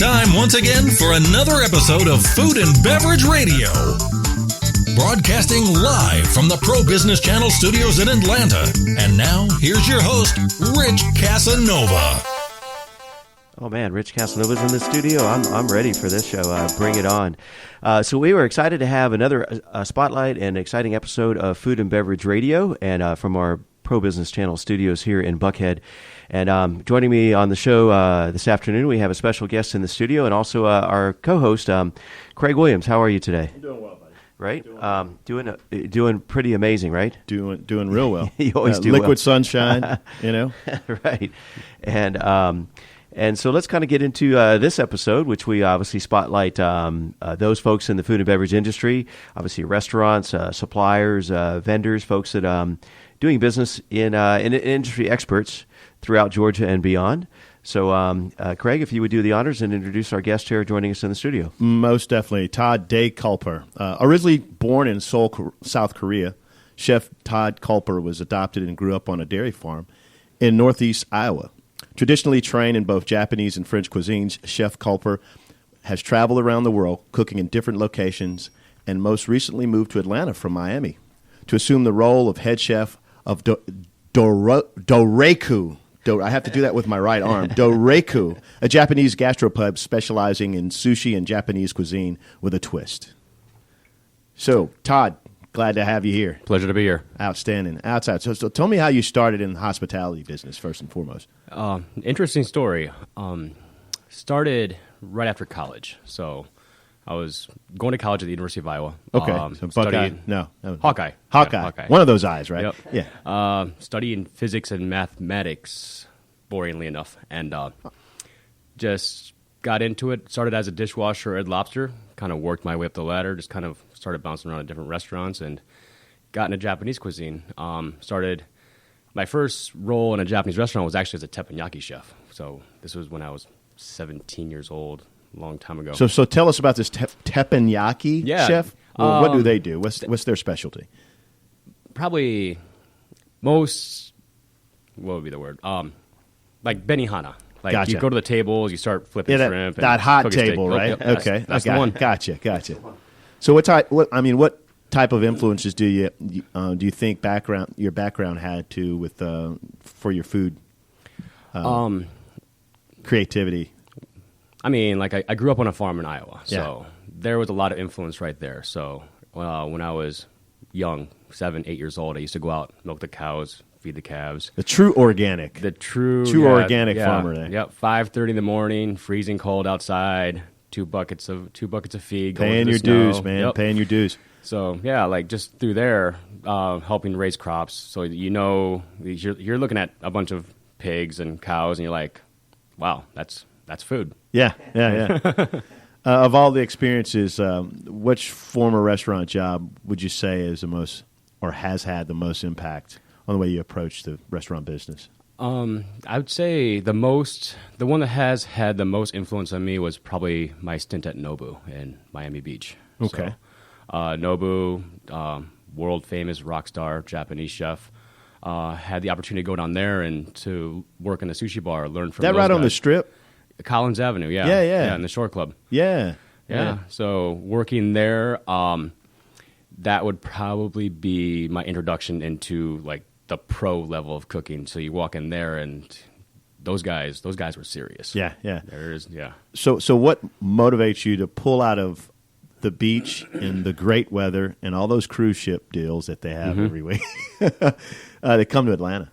time once again for another episode of Food and Beverage Radio. Broadcasting live from the Pro Business Channel studios in Atlanta. And now, here's your host, Rich Casanova. Oh man, Rich Casanova's in the studio. I'm ready for this show. Bring it on. So we were excited to have another spotlight and exciting episode of Food and Beverage Radio, and from our Pro Business Channel studios here in Buckhead. And joining me on the show this afternoon, we have a special guest in the studio, and also our co-host, Craig Williams. How are you today? I'm doing well, buddy. Right? Doing pretty amazing, right? Doing real well. You always do liquid well. sunshine, you know. Right. And so let's kind of get into this episode, which we obviously spotlight those folks in the food and beverage industry, obviously restaurants, suppliers, vendors, folks that doing business in industry experts throughout Georgia and beyond. So, Craig, if you would do the honors and introduce our guest here joining us in the studio. Most definitely. Todd-dae-kulper. Originally born in Seoul, South Korea, Chef Todd Kulper was adopted and grew up on a dairy farm in northeast Iowa. Traditionally trained in both Japanese and French cuisines, Chef Kulper has traveled around the world, cooking in different locations, and most recently moved to Atlanta from Miami to assume the role of head chef of Doraku. I have to do that with my right arm. Doraku, a Japanese gastropub specializing in sushi and Japanese cuisine with a twist. So, Todd, glad to have you here. Pleasure to be here. Outstanding. Outside. So tell me how you started in the hospitality business, first and foremost. Interesting story. Started right after college. So I was going to college at the University of Iowa. Okay. So Buckeye. No. Hawkeye. Hawkeye. Yeah, Hawkeye. One of those eyes, right? Yep. Yeah. Studying physics and mathematics, boringly enough. And just got into it. Started as a dishwasher at Lobster. Kind of worked my way up the ladder. Just kind of started bouncing around at different restaurants and got into Japanese cuisine. Started my first role in a Japanese restaurant was actually as a teppanyaki chef. So this was when I was 17 years old, a long time ago. So tell us about this teppanyaki chef. Well, what do they do? What's their specialty? Probably most, what would be the word? Like benihana. Like Gotcha. You go to the tables, you start flipping shrimp. That and hot cookie steak. table, right? Yep, Okay. That's the one. Gotcha. So what type of influences do you think your background had to with for your food creativity? I mean, like I grew up on a farm in Iowa, so there was a lot of influence right there. So when I was young, 7, 8 years old, I used to go out, milk the cows, feed the calves. The true organic. Organic farmer there. Yep, 5:30 in the morning, freezing cold outside, two buckets of feed. Paying your dues, man. Yep. Paying your dues. So yeah, like just through there, helping raise crops. So you're looking at a bunch of pigs and cows, and you're like, wow, that's food. Yeah. Of all the experiences, which former restaurant job would you say is the most, or has had the most impact on the way you approach the restaurant business? I would say the one that has had the most influence on me was probably my stint at Nobu in Miami Beach. Okay. So, Nobu, world famous rock star Japanese chef, had the opportunity to go down there and to work in the sushi bar, learn from that those right guys. On the strip? Collins Avenue, yeah. Yeah, in the Shore Club. Yeah. So working there, that would probably be my introduction into like the pro level of cooking. So you walk in there and those guys were serious. Yeah. So what motivates you to pull out of the beach in the great weather and all those cruise ship deals that they have every week? They come to Atlanta.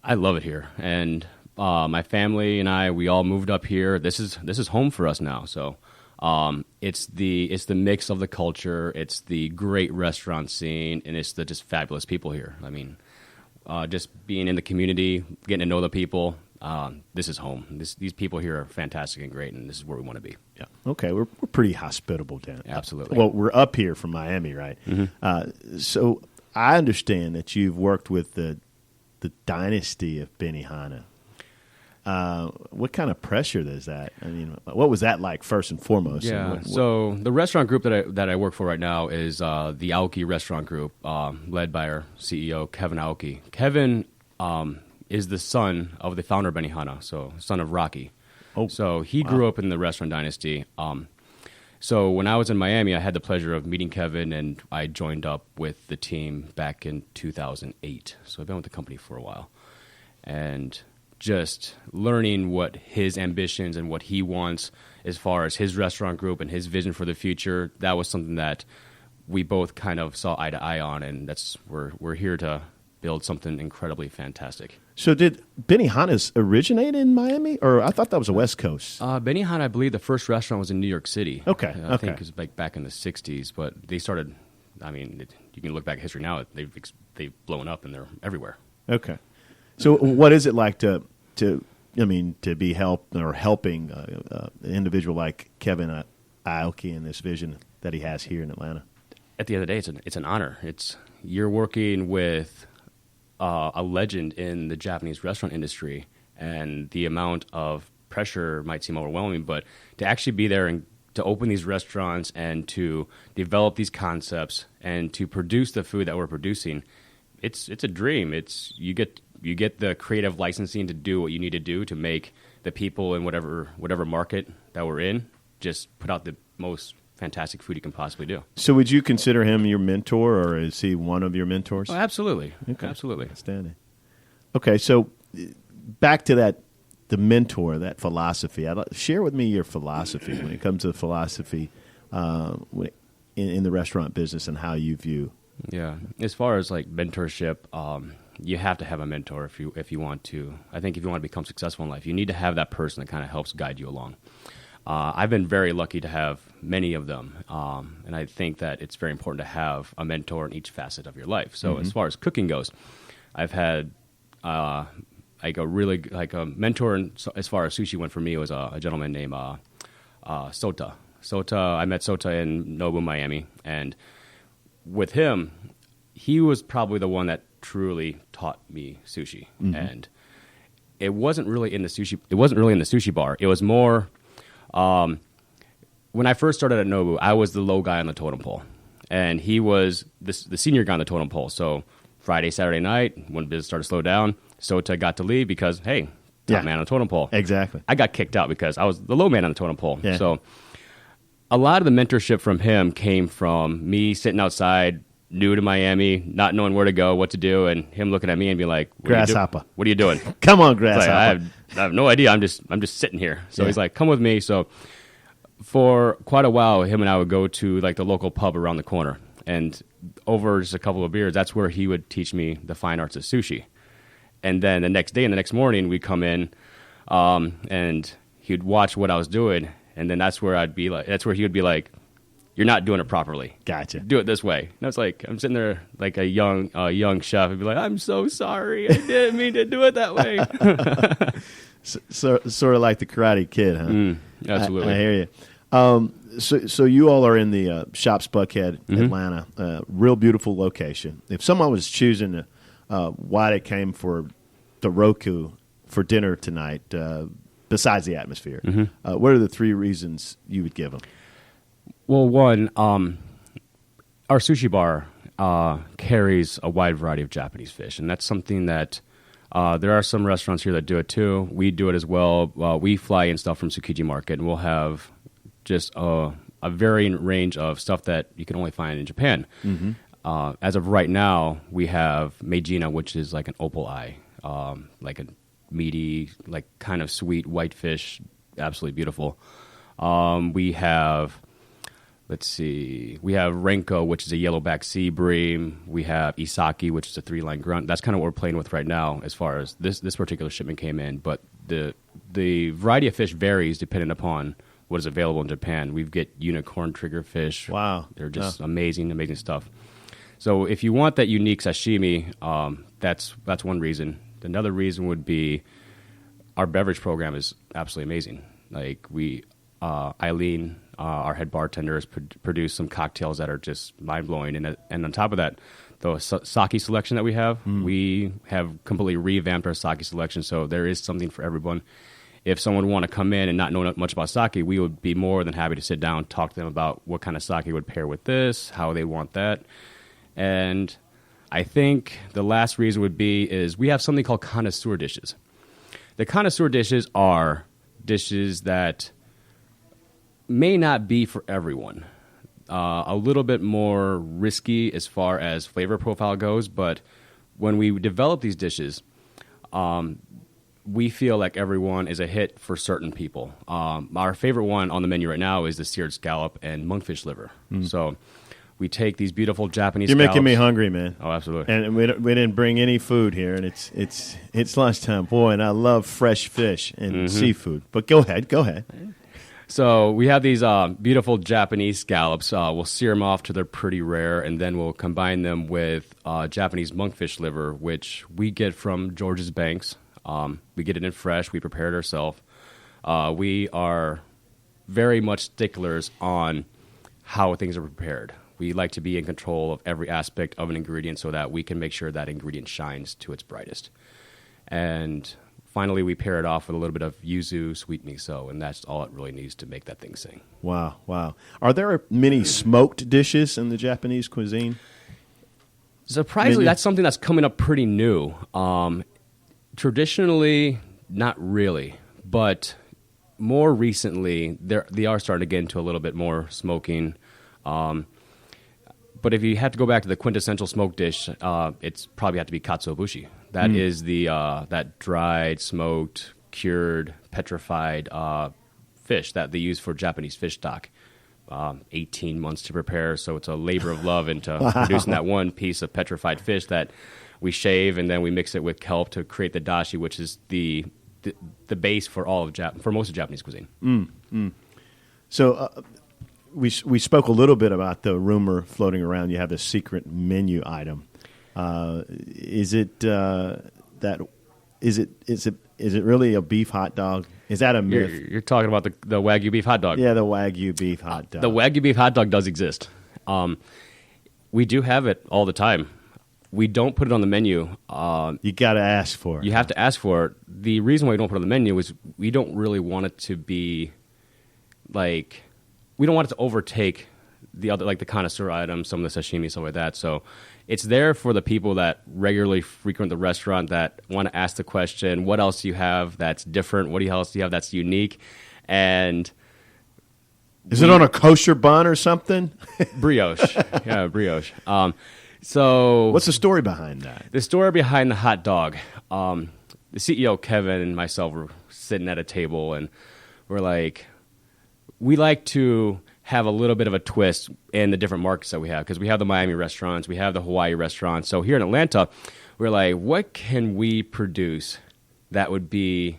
I love it here, and my family and we all moved up here. This is home for us now. So it's the mix of the culture, it's the great restaurant scene, and it's the just fabulous people here. I mean, just being in the community, getting to know the people. This is home. These people here are fantastic and great, and this is where we want to be. Yeah. Okay, we're pretty hospitable down. Absolutely. Well, we're up here from Miami, right? Mm-hmm. So I understand that you've worked with the dynasty of Benihana. What kind of pressure is that? I mean, what was that like first and foremost? Yeah. So the restaurant group that I work for right now is the Aoki Restaurant Group, led by our CEO Kevin Aoki. Kevin is the son of the founder of Benihana, so son of Rocky. Oh, so he grew up in the restaurant dynasty. So when I was in Miami, I had the pleasure of meeting Kevin, and I joined up with the team back in 2008. So I've been with the company for a while. And just learning what his ambitions and what he wants as far as his restaurant group and his vision for the future, that was something that we both kind of saw eye to eye on, and we're here to build something incredibly fantastic. So did Benihana's originate in Miami, or I thought that was the West Coast? Benihana, I believe the first restaurant was in New York City. Okay, I think it was like back in the 60s, but they started, I mean, you can look back at history now, they've blown up and they're everywhere. Okay. So what is it like to be helping an individual like Kevin Aoki in this vision that he has here in Atlanta? At the end of the day, it's an honor. You're working with a legend in the Japanese restaurant industry, and the amount of pressure might seem overwhelming, but to actually be there and to open these restaurants and to develop these concepts and to produce the food that we're producing, it's a dream. You get the creative licensing to do what you need to do to make the people in whatever market that we're in just put out the most fantastic food you can possibly do. So would you consider him your mentor, or is he one of your mentors? Oh, absolutely. Okay. Absolutely. Outstanding. Okay, so back to the mentor, that philosophy. Share with me your philosophy when it comes to philosophy in the restaurant business and how you view. Yeah. As far as like mentorship, you have to have a mentor if you want to. I think if you want to become successful in life, you need to have that person that kind of helps guide you along. I've been very lucky to have many of them, and I think that it's very important to have a mentor in each facet of your life. So as far as cooking goes, I've had a mentor as far as sushi went for me was a gentleman named Sota. I met Sota in Nobu, Miami, and with him, he was probably the one that truly taught me sushi. And it wasn't really in the sushi bar. It was more when I first started at Nobu, I was the low guy on the totem pole, and he was the senior guy on the totem pole. So Friday, Saturday night, when business started to slow down, Sota got to leave because, hey, top man on the totem pole. Exactly. I got kicked out because I was the low man on the totem pole. Yeah. So a lot of the mentorship from him came from me sitting outside, new to Miami, not knowing where to go, what to do, and him looking at me and being like, Grasshopper. What are you doing? Come on, Grasshopper. I have no idea. I'm just sitting here. So he's like, come with me. So for quite a while, him and I would go to like the local pub around the corner, and over just a couple of beers, that's where he would teach me the fine arts of sushi. And then the next day and the next morning, we'd come in, and he'd watch what I was doing, and then that's where he would be like, you're not doing it properly. Gotcha. Do it this way. And I was like, I'm sitting there like a young chef. I'd be like, I'm so sorry. I didn't mean to do it that way. Sort of like the Karate Kid, huh? Absolutely. I hear you. So you all are in the Shops Buckhead, Atlanta. Real beautiful location. If someone was choosing why they came for Doraku for dinner tonight, besides the atmosphere, what are the three reasons you would give them? Well, one, our sushi bar carries a wide variety of Japanese fish, and that's something that there are some restaurants here that do it too. We do it as well. We fly in stuff from Tsukiji Market, and we'll have just a varying range of stuff that you can only find in Japan. As of right now, we have Meijina, which is like an opal eye, like a meaty, like kind of sweet white fish, absolutely beautiful. We have... we have Renko, which is a yellowback sea bream. We have Isaki, which is a 3-line grunt. That's kind of what we're playing with right now as far as this particular shipment came in. But the variety of fish varies depending upon what is available in Japan. We get unicorn triggerfish. Wow. They're just amazing stuff. So if you want that unique sashimi, that's one reason. Another reason would be our beverage program is absolutely amazing. Like Eileen... our head bartenders produce some cocktails that are just mind-blowing. And on top of that, the sake selection that we have completely revamped our sake selection, so there is something for everyone. If someone would want to come in and not know much about sake, we would be more than happy to sit down, talk to them about what kind of sake would pair with this, how they want that. And I think the last reason would be is we have something called connoisseur dishes. The connoisseur dishes are dishes that may not be for everyone. A little bit more risky as far as flavor profile goes, but when we develop these dishes, we feel like everyone is a hit for certain people. Our favorite one on the menu right now is the seared scallop and monkfish liver. So we take these beautiful Japanese You're scallops. making me hungry, man. Oh, absolutely. And we didn't bring any food here, and it's lunchtime. Boy, and I love fresh fish and seafood. But go ahead. So we have these beautiful Japanese scallops. We'll sear them off till they're pretty rare, and then we'll combine them with Japanese monkfish liver, which we get from George's Banks. We get it in fresh. We prepare it ourselves. We are very much sticklers on how things are prepared. We like to be in control of every aspect of an ingredient so that we can make sure that ingredient shines to its brightest. And finally, we pair it off with a little bit of yuzu sweet miso, and that's all it really needs to make that thing sing. Wow. Are there many smoked dishes in the Japanese cuisine? Surprisingly, that's something that's coming up pretty new. Traditionally, not really, but more recently, they are starting to get into a little bit more smoking. But if you have to go back to the quintessential smoked dish, it's probably have to be katsuobushi. That is that dried, smoked, cured, petrified fish that they use for Japanese fish stock. 18 months to prepare, so it's a labor of love into producing that one piece of petrified fish that we shave, and then we mix it with kelp to create the dashi, which is the base for all of for most of Japanese cuisine. So we spoke a little bit about the rumor floating around. You have this secret menu item. Is it really a beef hot dog? Is that a myth? You're talking about the Wagyu beef hot dog. Yeah, the Wagyu beef hot dog. The Wagyu beef hot dog does exist. We do have it all the time. We don't put it on the menu. You got to ask for it. You have to ask for it. The reason why we don't put it on the menu is we don't really want it to be like, we don't want it to overtake the other, like the connoisseur items, some of the sashimi, stuff like that. So it's there for the people that regularly frequent the restaurant that want to ask the question, what else do you have that's different? What else do you have that's unique? And is it on a kosher bun or something? Brioche. Yeah, brioche. So what's the story behind that? The story behind the hot dog. The CEO, Kevin, and myself were sitting at a table, and we're like, we like to have a little bit of a twist in the different markets that we have, because we have the Miami restaurants, we have the Hawaii restaurants. So here in Atlanta, we're like, what can we produce that would be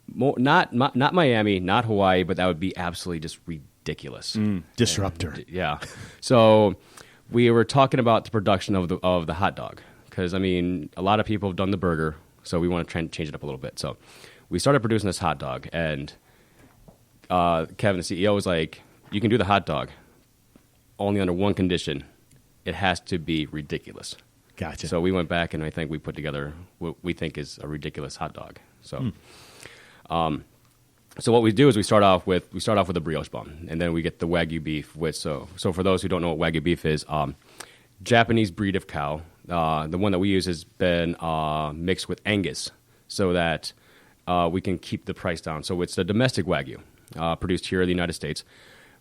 more, not Miami, not Hawaii, but that would be absolutely just ridiculous. Disruptor. Yeah. So we were talking about the production of the hot dog, because, I mean, a lot of people have done the burger, so we want to try and change it up a little bit. So we started producing this hot dog, and Kevin, the CEO, was like, you can do the hot dog only under one condition. It has to be ridiculous. Gotcha. So we went back, and I think we put together what we think is a ridiculous hot dog. So so what we do is we start off with a brioche bun, and then we get the Wagyu beef. So for those who don't know what Wagyu beef is, Japanese breed of cow. The one that we use has been mixed with Angus, so that we can keep the price down. So it's a domestic Wagyu produced here in the United States.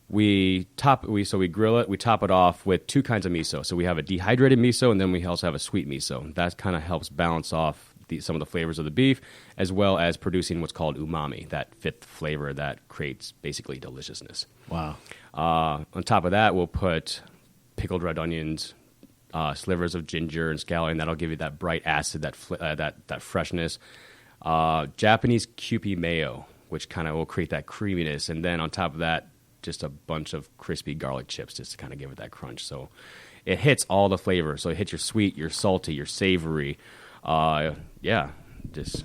We grill it. We top it off with two kinds of miso. So we have a dehydrated miso, and then we also have a sweet miso. That kind of helps balance off some of the flavors of the beef, as well as producing what's called umami, that fifth flavor that creates basically deliciousness. Wow. On top of that, we'll put pickled red onions, slivers of ginger and scallion. That'll give you that bright acid, that freshness. Japanese Kewpie mayo, which kind of will create that creaminess. And then on top of that, just a bunch of crispy garlic chips just to kind of give it that crunch. So it hits all the flavors. So it hits your sweet, your salty, your savory. Just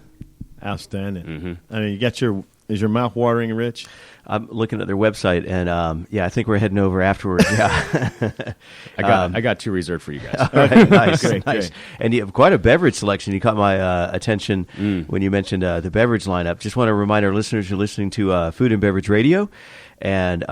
outstanding. Mm-hmm. I mean, is your mouth watering, Rich? I'm looking at their website, and I think we're heading over afterwards. Yeah, I got two reserved for you guys. All right, nice, Great, nice. great. And you have quite a beverage selection. You caught my attention when you mentioned the beverage lineup. Just want to remind our listeners you're listening to Food and Beverage Radio, and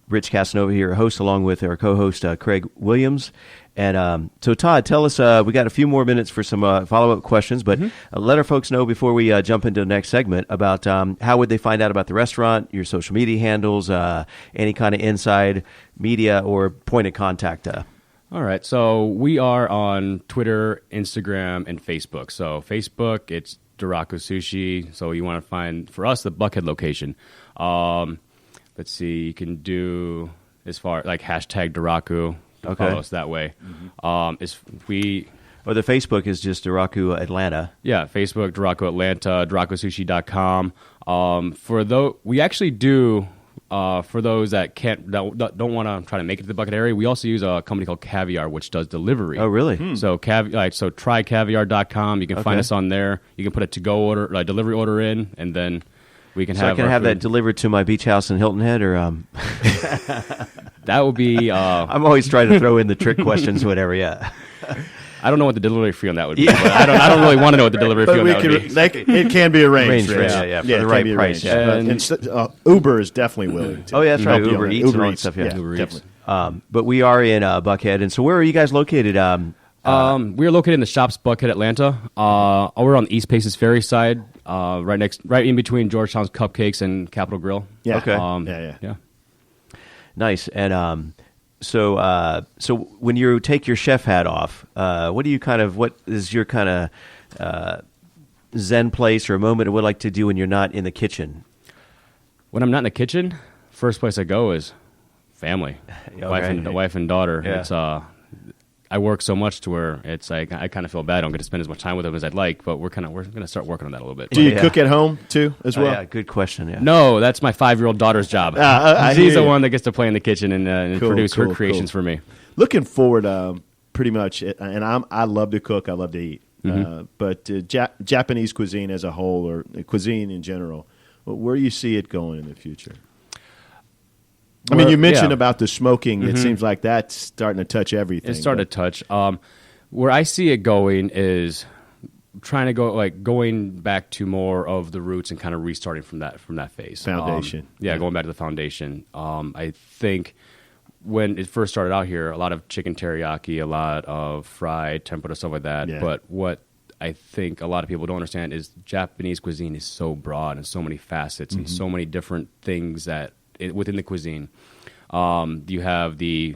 Rich Casanova here, host, along with our co-host Craig Williams. And so, Todd, tell us, we got a few more minutes for some follow-up questions, but let our folks know before we jump into the next segment about how would they find out about the restaurant, your social media handles, any kind of inside media or point of contact. All right, so we are on Twitter, Instagram, and Facebook. So Facebook, it's Doraku Sushi. So you want to find, for us, the Buckhead location. Let's see, you can do as far like hashtag Doraku. Follow us that way. Or the Facebook is just Doraku Atlanta. Yeah, Facebook, Doraku Atlanta, dorakusushi.com. We actually do, for those that don't want to try to make it to the Buckhead area, we also use a company called Caviar, which does delivery. Oh, really? So so try caviar.com. You can find us on there. You can put a to-go order, a delivery order in, and then we can so I can have that delivered to my beach house in Hilton Head, or that would be. I'm always trying to throw in the trick questions, whatever. Yeah. I don't know what the delivery fee on that would be. But I don't really want to know what the delivery fee on that would be. It can be arranged. For the right price. Yeah. And Uber is definitely willing to. Oh, yeah, that's right. Uber Eats and all that stuff. Yeah, Uber Eats. But we are in Buckhead, and so where are you guys located? We're located in the Shops Buckhead, Atlanta. We're on the East Paces Ferry side, right in between Georgetown's Cupcakes and Capitol Grill. Yeah. Okay. Yeah. Nice. And so when you take your chef hat off, what is your kind of zen place or a moment you would like to do when you're not in the kitchen? When I'm not in the kitchen, first place I go is family, Okay. wife and daughter. Yeah. It's I work so much to where it's like I kind of feel bad I don't get to spend as much time with them as I'd like, but we're going to start working on that a little bit. Do you cook at home too as well? Yeah, good question. Yeah. No, that's my 5-year-old daughter's job. She's the one that gets to play in the kitchen and produce her creations for me. Looking forward, pretty much, and I love to cook. I love to eat. But Japanese cuisine as a whole, or cuisine in general, where do you see it going in the future? I mean, you mentioned about the smoking. It seems like that's starting to touch everything. It's starting to touch. Where I see it going is trying to going back to more of the roots and kind of restarting from that phase. Foundation. Going back to the foundation. I think when it first started out here, a lot of chicken teriyaki, a lot of fried tempura, stuff like that. Yeah. But what I think a lot of people don't understand is Japanese cuisine is so broad and so many facets and so many different things that within the cuisine. You have the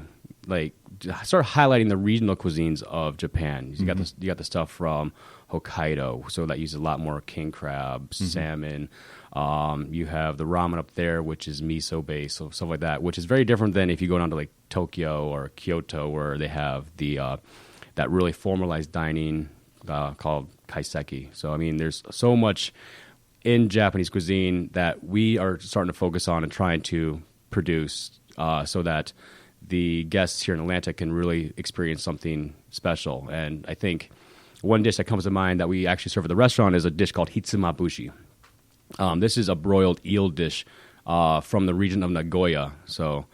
sort of highlighting the regional cuisines of Japan. You got the stuff from Hokkaido, so that uses a lot more king crab, salmon. You have the ramen up there, which is miso based, so stuff like that, which is very different than if you go down to like Tokyo or Kyoto, where they have the that really formalized dining called kaiseki. So I mean, there's so much in Japanese cuisine that we are starting to focus on and trying to produce so that the guests here in Atlanta can really experience something special. And I think one dish that comes to mind that we actually serve at the restaurant is a dish called hitsumabushi. This is a broiled eel dish from the region of Nagoya. So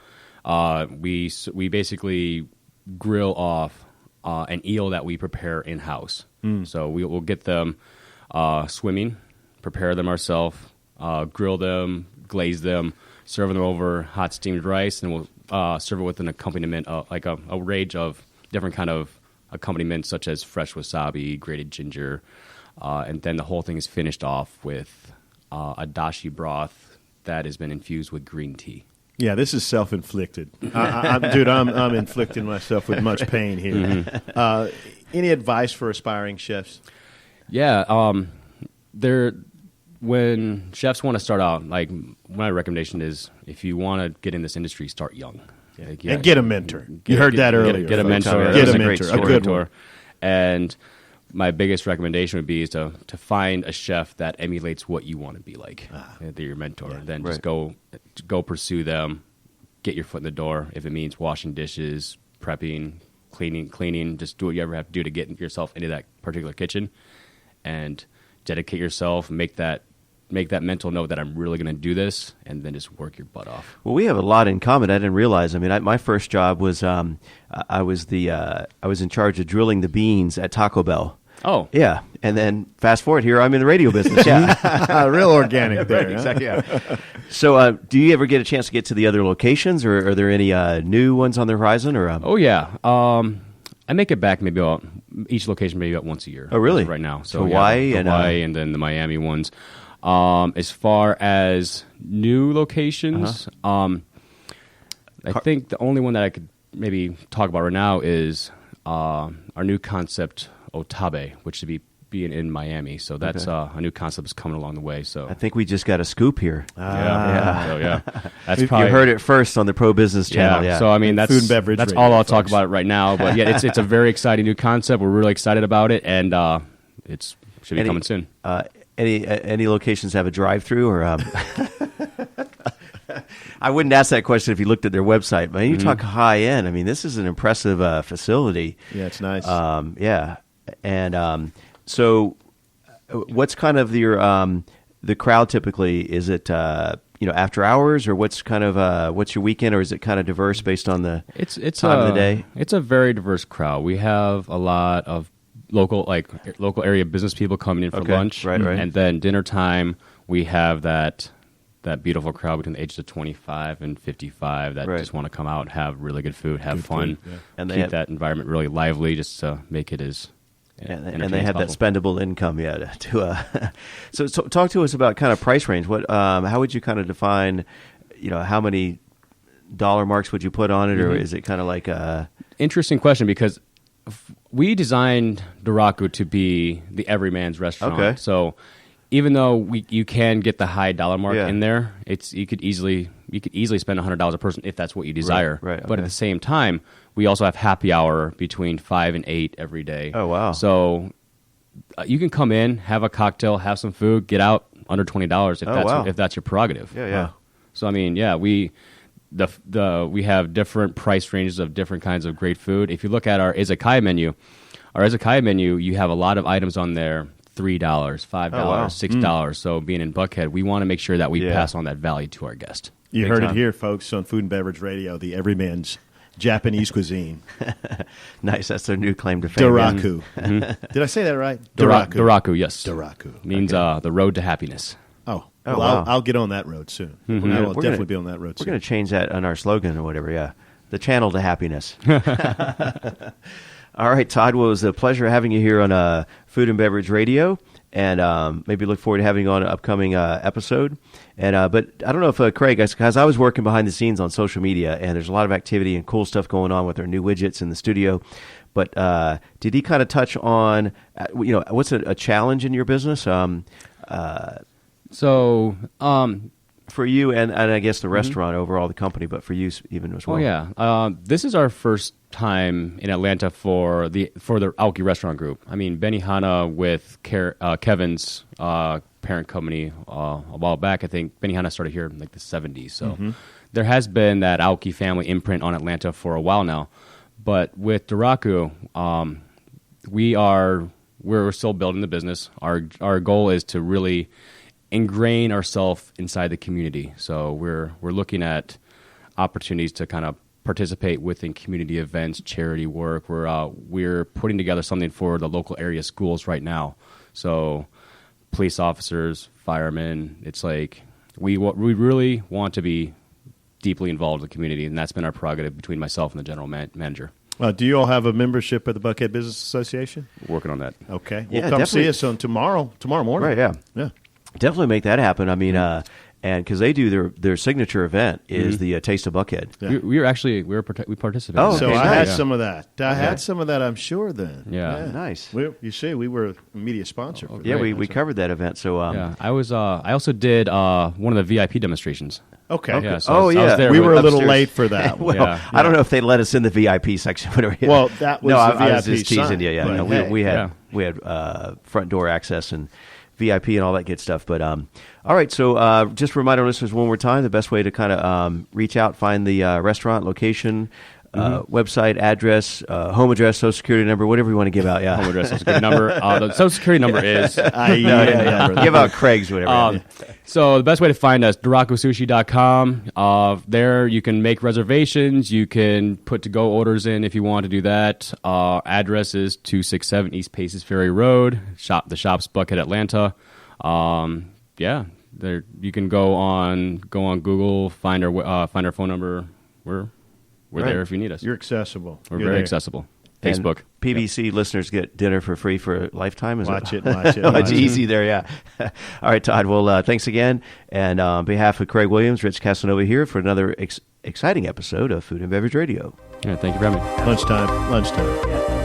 we basically grill off an eel that we prepare in-house. So we'll get them swimming, prepare them ourselves, grill them, glaze them, serve them over hot steamed rice, and we'll serve it with an accompaniment, like a range of different kind of accompaniments, such as fresh wasabi, grated ginger, and then the whole thing is finished off with a dashi broth that has been infused with green tea. Yeah, this is self-inflicted. I'm inflicting myself with much pain here. Any advice for aspiring chefs? Yeah, when chefs want to start out, like my recommendation is, if you want to get in this industry, start young. And get a mentor. You heard that earlier. Get a mentor. Get a mentor. A good one. And my biggest recommendation would be is to find a chef that emulates what you want to be like. They're your mentor. Yeah, then just go pursue them. Get your foot in the door. If it means washing dishes, prepping, cleaning, just do what you ever have to do to get yourself into that particular kitchen, and dedicate yourself. Make that mental note that I'm really going to do this, and then just work your butt off. Well, we have a lot in common. I didn't realize. I mean, my first job was I was in charge of drilling the beans at Taco Bell. Oh, yeah, and then fast forward here, I'm in the radio business. Yeah, real organic there. Right, exactly. Yeah. So, do you ever get a chance to get to the other locations, or are there any new ones on the horizon? Or Oh yeah. I make it back maybe about each location maybe about once a year. Oh, really? Right now, so Hawaii and then the Miami ones. As far as new locations, I think the only one that I could maybe talk about right now is our new concept Otabe, which should be being in Miami. So that's a new concept is coming along the way. So I think we just got a scoop here. Yeah. That's You probably heard it first on the Pro Business Channel. Yeah. So I mean, that's Food and beverage That's radio, all I'll folks. talk about it right now. But yeah, it's a very exciting new concept. We're really excited about it, and it should be coming soon. Any locations have a drive-through or? I wouldn't ask that question if you looked at their website. But you talk high end. I mean, this is an impressive facility. Yeah, it's nice. Yeah, and so what's kind of your the crowd typically? Is it after hours, or what's kind of what's your weekend, or is it kind of diverse based on the time of the day? It's a very diverse crowd. We have a lot of local area business people coming in for lunch, right. And then dinner time we have that beautiful crowd between the ages of 25 and 55 that just want to come out, have really good food, have fun, and keep that environment really lively, just to make it as and they have that spendable income, So talk to us about kind of price range. What, how would you kind of define, how many dollar marks would you put on it, or is it kind of like a interesting question? Because we designed Doraku to be the everyman's restaurant. Okay. So even though you can get the high dollar mark in there, you could easily spend $100 a person if that's what you desire. Right. But at the same time, we also have happy hour between 5 and 8 every day. Oh, wow. So you can come in, have a cocktail, have some food, get out under $20 if that's your prerogative. Yeah. So I mean, we have different price ranges of different kinds of great food. If you look at our izakaya menu, you have a lot of items on there. $3, $5, $6. So being in Buckhead, we want to make sure that we pass on that value to our guest. You heard it here, folks, on Food and Beverage Radio, the everyman's Japanese cuisine. Nice. That's their new claim to fame. Doraku. Did I say that right? Doraku, yes. Doraku. Means the road to happiness. Wow. I'll get on that road soon. I will definitely be on that road soon. We're going to change that on our slogan or whatever, The channel to happiness. All right, Todd, well, it was a pleasure having you here on Food and Beverage Radio, and maybe look forward to having you on an upcoming episode. And but I don't know if Craig, because I was working behind the scenes on social media, and there's a lot of activity and cool stuff going on with our new widgets in the studio. But did he kind of touch on, what's a challenge in your business? For you and I guess the restaurant overall, the company, but for you even as well. Oh yeah, this is our first time in Atlanta for the Aoki Restaurant Group. I mean, Benihana with Kevin's parent company a while back. I think Benihana started here in like the 70s. So there has been that Aoki family imprint on Atlanta for a while now. But with Doraku, we're still building the business. Our goal is to really ingrain ourselves inside the community. So we're looking at opportunities to kind of participate within community events, charity work. We're putting together something for the local area schools right now. So police officers, firemen, it's like we really want to be deeply involved in the community, and that's been our prerogative between myself and the general manager. Do you all have a membership of the Buckhead Business Association? We're working on that. Okay. Yeah, Well, come definitely. see us on tomorrow morning. Right, yeah. Yeah. Definitely make that happen. I mean, and because they do their signature event is the Taste of Buckhead. Yeah. We participated. Oh, in that. So okay, I nice. had some of that. I had some of that, I'm sure, then. Yeah. Nice. You see, we were a media sponsor. For Yeah, that. we covered that event. So Yeah, I was. I also did one of the VIP demonstrations. Okay. Yeah, so Oh, I was yeah. there We with- were a little upstairs. late for that one. well, Yeah. I don't know if they let us in the VIP section. Whatever. Well, that was no, the I was VIP just teasing sign, you. Yeah, but no, hey. we had front door access and VIP and all that good stuff. But all right, so just remind our listeners one more time the best way to kind of reach out, find the restaurant location, website, address, home address, social security number, whatever you want to give out. Yeah, home address, social security number. The social security number is. give out Craig's, whatever. So the best way to find us, dorakusushi.com. There you can make reservations. You can put to-go orders in if you want to do that. Address is 267 East Paces Ferry Road. The shop's Buckhead, Atlanta. There you can go on Google, find our phone number. We're there if you need us. You're accessible. We're You're very there. accessible. Facebook. And PBC listeners get dinner for free for a lifetime. Watch it. It's easy there, yeah. All right, Todd. Well, thanks again. And on behalf of Craig Williams, Rich Casanova here for another exciting episode of Food and Beverage Radio. Yeah, thank you for having me. Lunchtime.